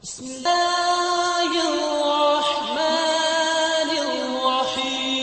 بسم الله الرحمن الرحيم.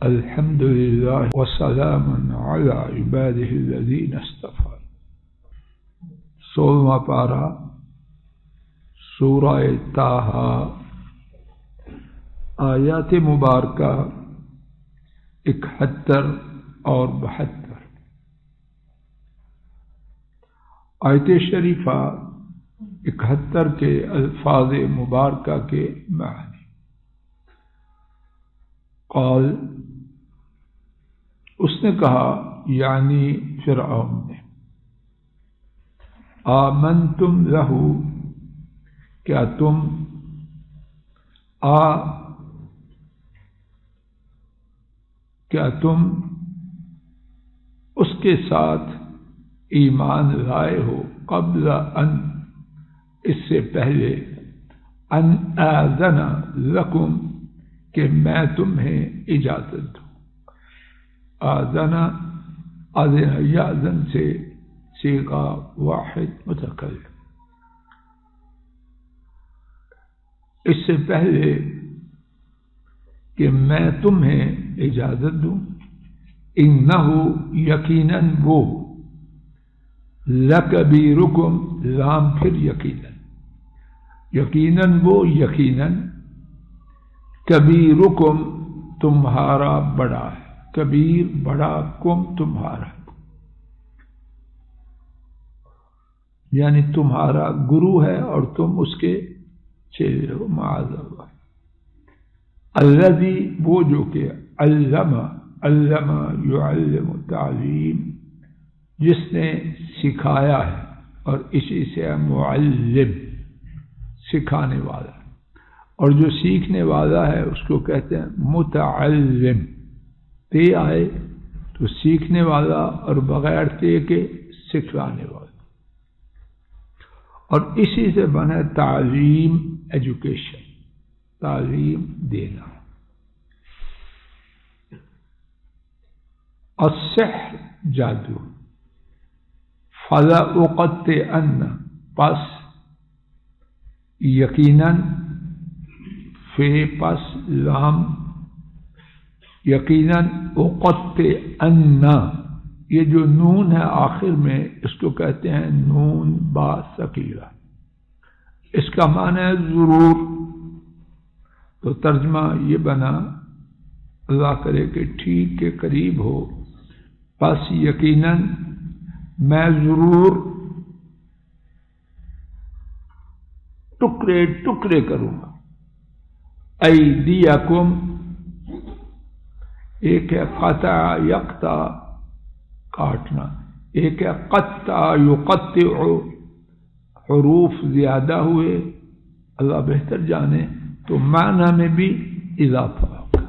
الحمد لله وسلام على عباده الذين اصطفى. 16واں پارہ سورہ طٰہٰ، آیات مبارکہ 71 اور 72. آیت شریفہ 71 کے الفاظ مبارکہ کے معنی. قال، اس نے کہا یعنی فرعون نے، آمنتم لہو، کیا تم اس کے ساتھ ایمان لائے ہو قبل ان، اس سے پہلے، ان آذن لکم، کہ میں تمہیں اجازت دوں. آذن یأذن سے صیغہ واحد متکلم. اس سے پہلے کہ میں تمہیں اجازت دوں، انہ، یقیناً وہ، لکبیرکم، لام پھر یقیناً وہ، یقیناً کبیرکم، تمہارا بڑا ہے، کبیر بڑا، کم تمہارا، یعنی تمہارا گرو ہے اور تم اس کے چیلے ہو، معاذ اللہ. الذی، وہ جو کہ علم یعلم تعلیم، جس نے سکھایا ہے، اور اسی سے معلم، سکھانے والا، اور جو سیکھنے والا ہے اس کو کہتے ہیں متعلم. تے آئے تو سیکھنے والا، اور بغیر تے کے سکھانے والا، اور اسی سے بنا تعلیم، ایجوکیشن، تعلیم دینا. السحر، جادو. فلأقطعن، پس یقیناً، فے پس لام، یقیناً، اقطعن، یہ جو نون ہے آخر میں، اس کو کہتے ہیں نون با ثقیلہ. اس کا معنی ہے ضرور. تو ترجمہ یہ بنا، اللہ کرے کہ ٹھیک کے قریب ہو، پس یقیناً میں ضرور ٹکڑے ٹکڑے کروں گا. ایدیکم، ایک ہے قطع یقطع، کاٹنا، ایک ہے قطع یقطع، حروف زیادہ ہوئے، اللہ بہتر جانے، تو معنی میں بھی اضافہ ہوگا.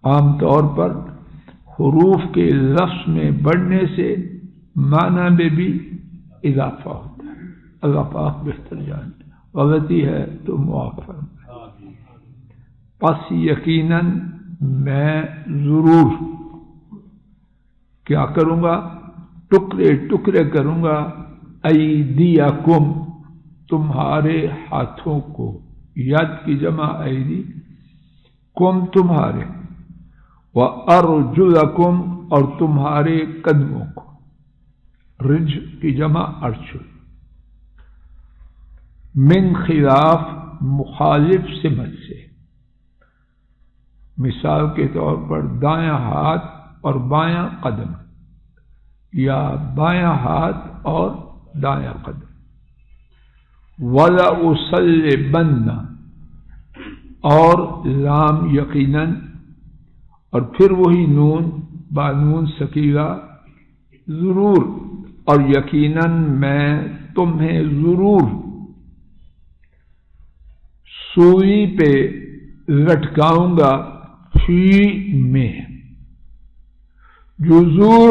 عام طور پر حروف کے لفظ میں بڑھنے سے معنی میں بھی اضافہ ہوتا ہے. اللہ پاک بہتر جانے، غلطی ہے تو معاف فرمائے. پس یقیناً میں ضرور کیا کروں گا، ٹکڑے ٹکڑے کروں گا، ایدیکم، تمہارے ہاتھوں کو، ید کی جمع ایدی، کم تمہارے، وارجلکم، اور تمہارے قدموں کو، رج کی جمع ارجل، من خلاف، مخالف سمت سے. مثال کے طور پر دایاں ہاتھ اور بایاں قدم، یا بایاں ہاتھ اور دایاں قدم. وَلَأُصَلِّبَنَّ، اور لام یقیناً، اور پھر وہی نون بانون ثقیلہ، ضرور، اور یقیناً میں تمہیں ضرور سوئی پہ لٹکاؤں گا، فی میں، جذوع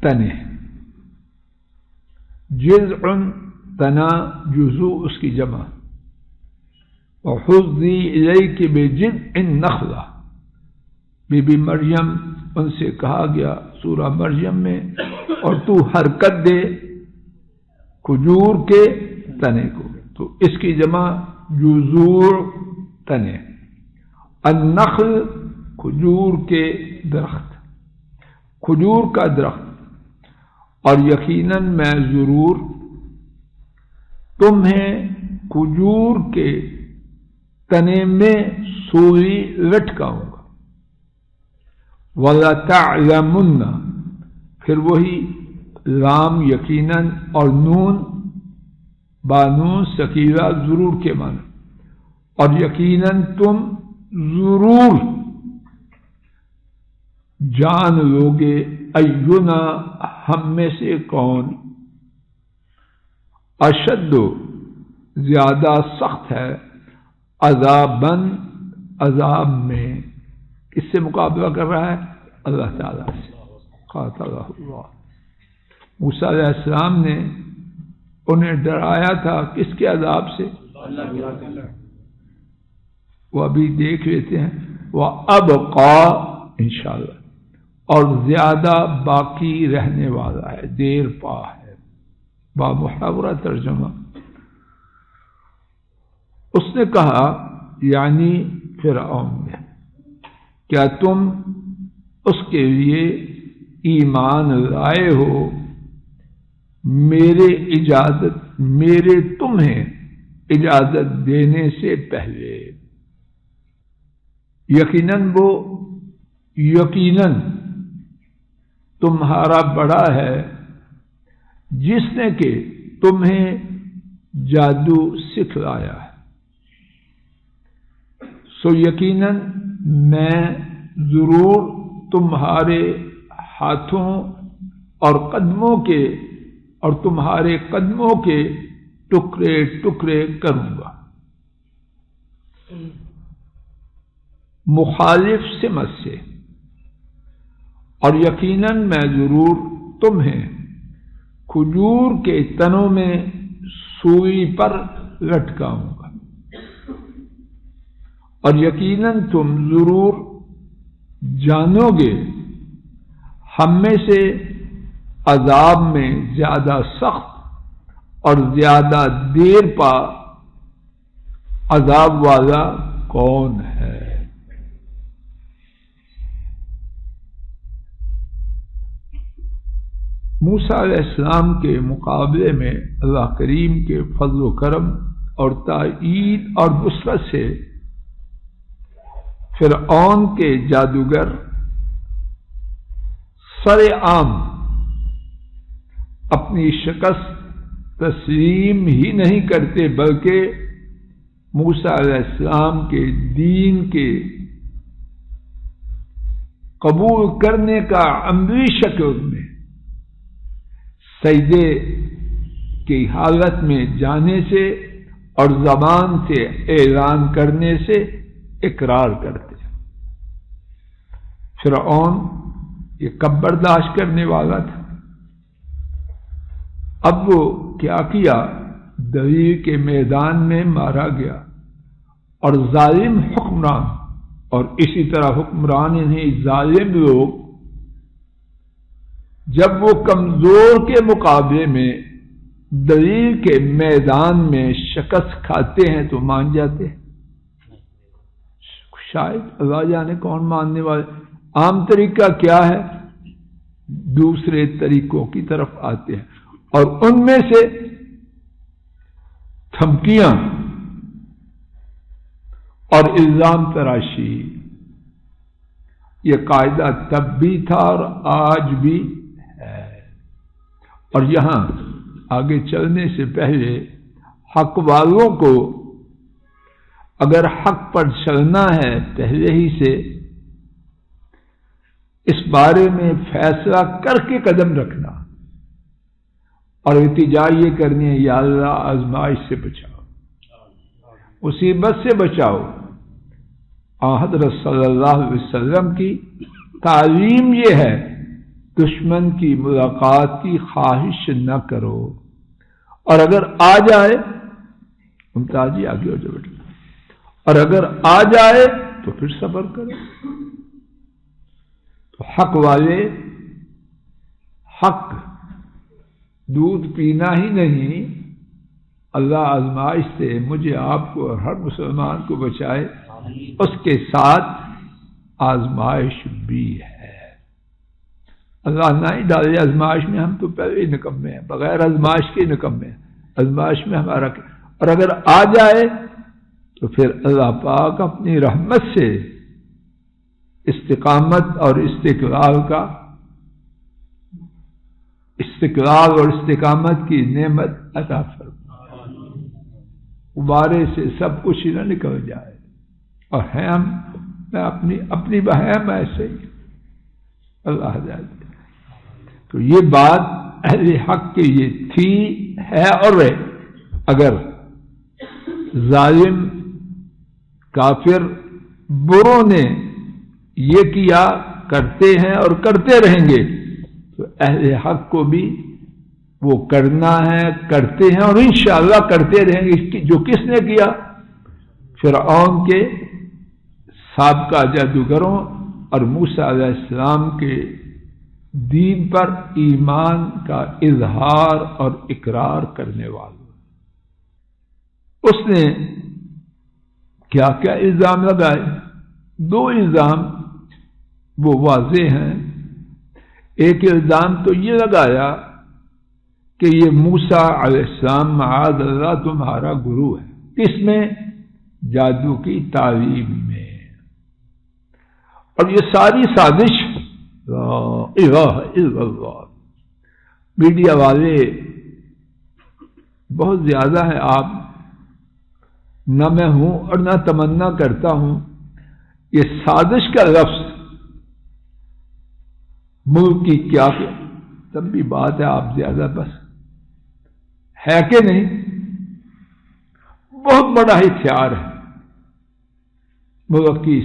تنے، جذع تنا، جذوع اس کی جمع. وحزی الیک بجذع النخلہ، بی بی مریم ان سے کہا گیا سورہ مریم میں، اور تو حرکت دے کھجور کے تنے کو، تو اس کی جمع جذور تنے، النخل کھجور کے درخت، کھجور کا درخت، اور یقیناً میں ضرور تمہیں کھجور کے تنے میں سوئی لٹکاؤں گا، وَلَتَعْلَمُنَّ، پھر وہی لام یقیناً اور نون بانون ثقیلہ ضرور کے معنی، اور یقیناً تم ضرور جان لوگے اینا ہم میں سے کون اشد زیادہ سخت ہے عذاباً عذاب میں، کس سے مقابلہ کر رہا ہے؟ اللہ تعالیٰ سے۔ قاتلہ اللہ، موسیٰ علیہ السلام نے انہیں ڈرایا تھا کس کے عذاب سے؟ وہ ابھی دیکھ لیتے ہیں، وَأَبْقَى انشاءاللہ، اور زیادہ باقی رہنے والا ہے، دیر پا ہے، با محاورہ ترجمہ۔ اس نے کہا یعنی فرعون نے، کیا تم اس کے لیے ایمان لائے ہو میرے تمہیں اجازت دینے سے پہلے؟ یقیناً تمہارا بڑا ہے جس نے کہ تمہیں جادو سکھلایا ہے، سو یقیناً میں ضرور تمہارے ہاتھوں اور قدموں کے اور تمہارے قدموں کے ٹکڑے ٹکڑے کروں گا، مخالف سمت سے، اور یقیناً میں ضرور تمہیں کھجور کے تنوں میں سوئی پر لٹکاؤں گا، اور یقیناً تم ضرور جانو گے ہم میں سے عذاب میں زیادہ سخت اور زیادہ دیر پا عذاب والا کون ہے۔ موسیٰ علیہ السلام کے مقابلے میں اللہ کریم کے فضل و کرم اور تائید اور نصرت سے فرعون کے جادوگر سر عام اپنی شکست تسلیم ہی نہیں کرتے، بلکہ موسیٰ علیہ السلام کے دین کے قبول کرنے کا عملی شکل میں سجدے کی حالت میں جانے سے اور زبان سے اعلان کرنے سے اقرار کرتے ہیں۔ فرعون یہ کب برداشت کرنے والا تھا؟ اب وہ کیا دلیل کے میدان میں مارا گیا، اور ظالم حکمران اور اسی طرح حکمران نہیں ظالم لوگ جب وہ کمزور کے مقابلے میں دلیل کے میدان میں شکست کھاتے ہیں تو مان جاتے ہیں۔ شاید اللہ جانے کون ماننے والے۔ عام طریقہ کیا ہے؟ دوسرے طریقوں کی طرف آتے ہیں، اور ان میں سے دھمکیاں اور الزام تراشی، یہ قاعدہ تب بھی تھا اور آج بھی ہے۔ اور یہاں آگے چلنے سے پہلے حق والوں کو اگر حق پر چلنا ہے پہلے ہی سے اس بارے میں فیصلہ کر کے قدم رکھنا، اور التجا یہ کرنی ہے یا اللہ آزمائش سے بچاؤ، مصیبت سے بچاؤ۔ حضرت صلی اللہ علیہ وسلم کی تعلیم یہ ہے دشمن کی ملاقات کی خواہش نہ کرو، اور اگر آ جائے ممتاز جی آگے ہو جائے بیٹا، اور اگر آ جائے تو پھر صبر کرو۔ حق والے حق دودھ پینا ہی نہیں، اللہ آزمائش سے مجھے آپ کو اور ہر مسلمان کو بچائے، اس کے ساتھ آزمائش بھی ہے۔ اللہ نہ ہی ڈالے آزمائش میں، ہم تو پہلے ہی نکمے ہیں، بغیر آزمائش کے نکمے ہیں، آزمائش میں ہمارا اور اگر آ جائے تو پھر اللہ پاک اپنی رحمت سے استقامت اور استقلال اور استقامت کی نعمت عطا فرما، غبارے سے سب کچھ ہی نہ نکل جائے۔ اور ہیں ہم، میں اپنی بہم ایسے ہی اللہ جانتے۔ تو یہ بات اہل حق کی یہ تھی، ہے اور رہے۔ اگر ظالم کافر بروں نے یہ کیا، کرتے ہیں اور کرتے رہیں گے، تو اہل حق کو بھی وہ کرنا ہے، کرتے ہیں اور انشاءاللہ کرتے رہیں گے۔ جو کس نے کیا؟ فرعون کے سابقہ جادوگروں اور موسیٰ علیہ السلام کے دین پر ایمان کا اظہار اور اقرار کرنے والوں۔ اس نے کیا کیا الزام لگائے؟ 2 الزام وہ واضح ہیں۔ ایک الزام تو یہ لگایا کہ یہ موسیٰ علیہ السلام معاذ اللہ تمہارا گرو ہے۔ کس میں؟ جادو کی تعلیم میں۔ اور یہ ساری سازش لا الہ الا اللہ، میڈیا والے بہت زیادہ ہیں، آپ نہ میں ہوں اور نہ تمنا کرتا ہوں یہ سازش کا لفظ ملک کی کیا تب بھی بات ہے، آپ زیادہ بس ہے کہ نہیں، بہت بڑا ہتھیار ہے ملک کی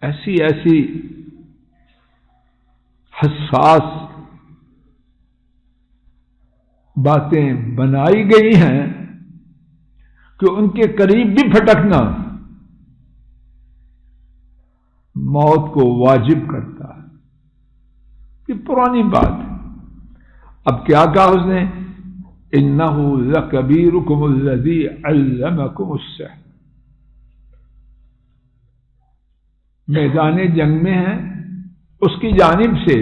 ایسی حساس باتیں بنائی گئی ہیں کہ ان کے قریب بھی پھٹکنا موت کو واجب کرتا ہے۔ یہ پرانی بات ہے۔ اب کیا کہا اس نے؟ اِنَّهُ لَكَبِيرُكُمُ الَّذِي عَلَّمَكُمُ السِّحْرَ، میدان جنگ میں ہیں اس کی جانب سے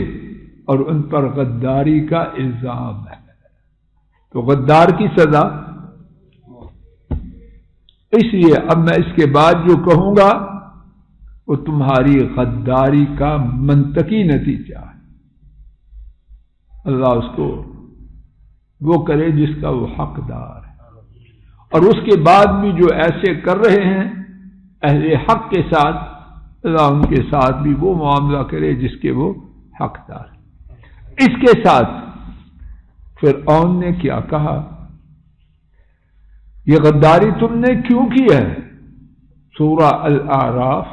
اور ان پر غداری کا الزام ہے، تو غدار کی سزا۔ اس لیے اب میں اس کے بعد جو کہوں گا وہ تمہاری غداری کا منطقی نتیجہ ہے۔ اللہ اس کو وہ کرے جس کا وہ حقدار ہے، اور اس کے بعد بھی جو ایسے کر رہے ہیں اہل حق کے ساتھ، اللہ ان کے ساتھ بھی وہ معاملہ کرے جس کے وہ حقدار ہے۔ اس کے ساتھ فرعون نے کیا کہا؟ یہ غداری تم نے کیوں کی ہے؟ سورہ الاعراف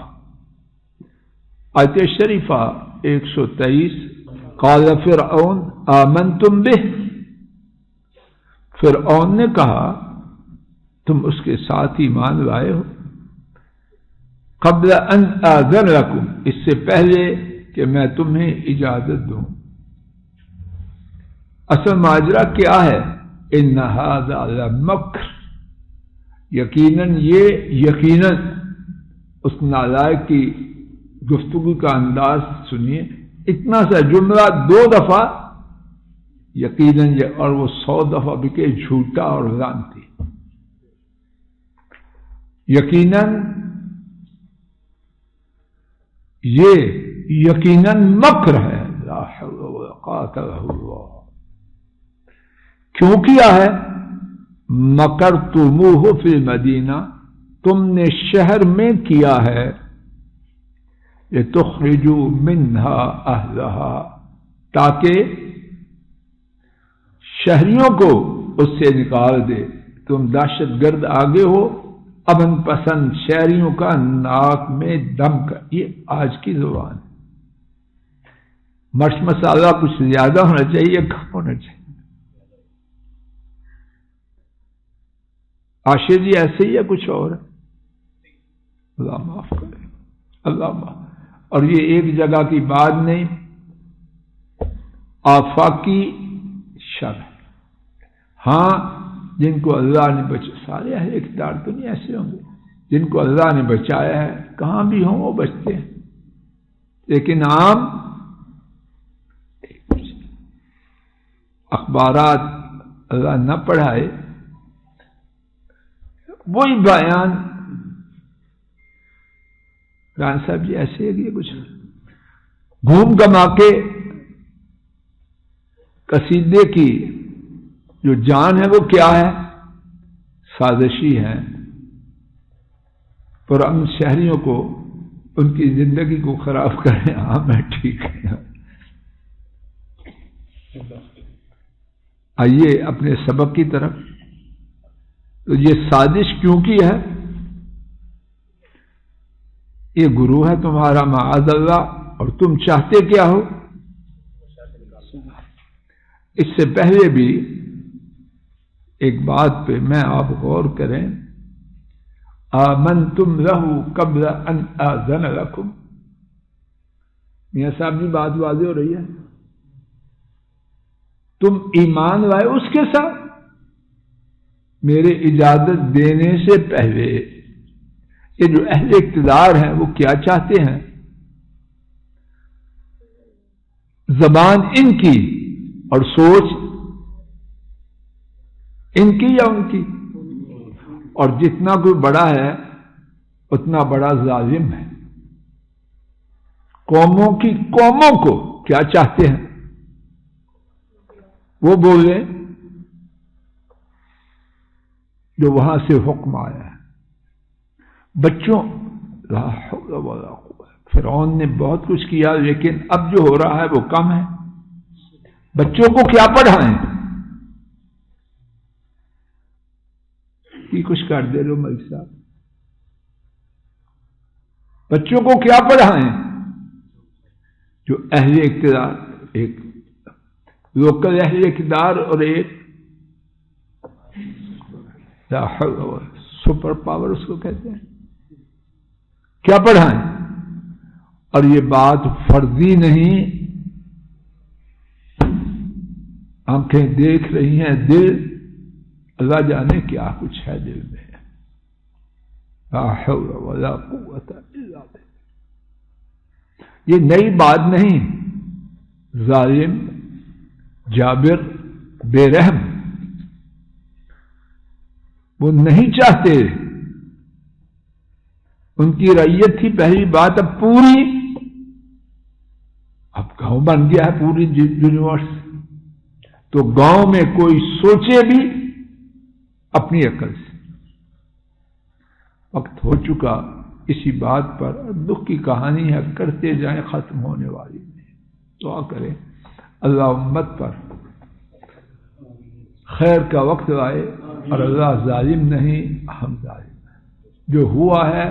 آیت شریفہ 123، قال فرعون آمنتم بہ، فرعون نے کہا تم اس کے ساتھ ایمان لائے ہو، قبل ان آذن لکم، اس سے پہلے کہ میں تمہیں اجازت دوں۔ اصل ماجرا کیا ہے؟ ان ھذا لمکر، یقیناً اس نالائق کی گفتگو کا انداز سنیے، اتنا سا جملہ 2 دفعہ، یقیناً، اور وہ 100 دفعہ بھی کہ جھوٹا اور لعنتی۔ یقیناً یہ یقیناً مکر ہے، لا حول ولا قوت الا باللہ۔ کیوں کیا ہے؟ مکرتموہ فی المدینہ، تم نے شہر میں کیا ہے، لتخرجوا منہا اہلہا، تاکہ شہریوں کو اس سے نکال دے۔ تم دہشت گرد آگے ہو، امن پسند شہریوں کا ناک میں دم کا، یہ آج کی زبان ہے۔ مرچ مسالہ کچھ زیادہ ہونا چاہیے، کم ہونا چاہیے۔ عاشر جی ایسے ہی ہے کچھ اور ہے؟ اللہ معاف کرے، اللہ معاف۔ اور یہ ایک جگہ کی بات نہیں، آفاقی شر ہے۔ ہاں جن کو اللہ نے بچایا، سارے اہل اقتدار تو نہیں ایسے ہوں گے، جن کو اللہ نے بچایا ہے کہاں بھی ہوں وہ بچتے ہیں، لیکن عام اخبارات اللہ نہ پڑھائے وہی بیان۔ ران صاحب جی ایسے ہے کہ کچھ گھوم گما کے قصیدے کی جو جان ہے وہ کیا ہے؟ سازشی ہے، پرامن شہریوں کو ان کی زندگی کو خراب کریں۔ ہاں میں ٹھیک ہے، آئیے اپنے سبق کی طرف۔ تو یہ سازش کیوں کی ہے؟ یہ گروہ ہے تمہارا معاذ اللہ، اور تم چاہتے کیا ہو؟ اس سے پہلے بھی ایک بات پہ میں آپ غور کریں، آمنتم لہ قبل ان آذن لکم۔ میاں صاحب جی بات واضح ہو رہی ہے، تم ایمان لائے اس کے ساتھ میرے اجازت دینے سے پہلے۔ یہ جو اہل اقتدار ہیں وہ کیا چاہتے ہیں؟ زبان ان کی اور سوچ ان کی یا ان کی؟ اور جتنا کوئی بڑا ہے اتنا بڑا ظالم ہے۔ قوموں کی قوموں کو کیا چاہتے ہیں وہ بولے جو وہاں سے حکم آیا ہے۔ بچوں لا حول ولا قوت، فرعون نے بہت کچھ کیا لیکن اب جو ہو رہا ہے وہ کم ہے۔ بچوں کو کیا پڑھائیں؟ کچھ کر دے لو ملک صاحب، بچوں کو کیا پڑھائیں؟ جو اہل اقتدار، ایک لوکل اہل اقتدار اور ایک سپر پاور اس کو کہتے ہیں، کیا پڑھائیں؟ اور یہ بات فرضی نہیں، آنکھیں دیکھ رہی ہیں، دل اللہ جانے کیا کچھ ہے دل میں۔ لا حول ولا قوت الا باللہ۔ یہ نئی بات نہیں، ظالم، جابر، بے رحم، وہ نہیں چاہتے، ان کی رعیت تھی پہلی بات، اب پوری، اب گاؤں بن گیا ہے پوری یونیورس، تو گاؤں میں کوئی سوچے بھی اپنی عقل سے۔ وقت ہو چکا اسی بات پر، دکھ کی کہانی ہے، کرتے جائیں، ختم ہونے والی نہیں۔ دعا کریں اللہ امت پر خیر کا وقت لائے، اور اللہ ظالم نہیں، ہم ظالم ہیں۔ جو ہوا ہے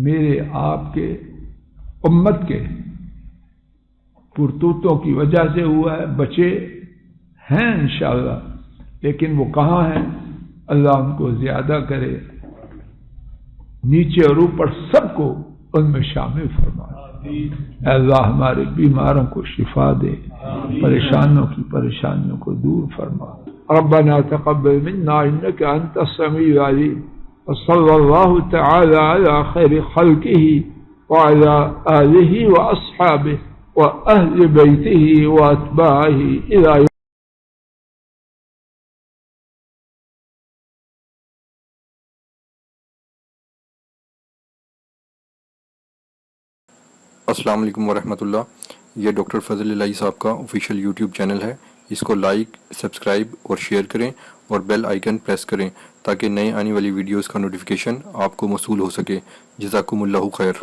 میرے آپ کے امت کے کرتوتوں کی وجہ سے ہوا ہے، بچے ہیں انشاءاللہ لیکن وہ کہاں ہیں؟ اللہ ان کو زیادہ کرے، نیچے اور اوپر سب کو ان میں شامل فرما۔ اے اللہ ہمارے بیماروں کو شفا دے، پریشانوں کی پریشانیوں کو دور فرما۔ ربنا تقبل منا انك انت السميع العليم، وصلى الله تعالى على خير خلقه وعلى آله وأصحابه وأهل بيته وأتباعه إلى يوم السلام علیکم ورحمۃ اللہ۔ یہ ڈاکٹر فضل الہی صاحب کا آفیشیل یوٹیوب چینل ہے، اس کو لائک، سبسکرائب اور شیئر کریں اور بیل آئیکن پریس کریں تاکہ نئے آنے والی ویڈیوز کا نوٹیفیکیشن آپ کو موصول ہو سکے۔ جزاکم اللہ خیر۔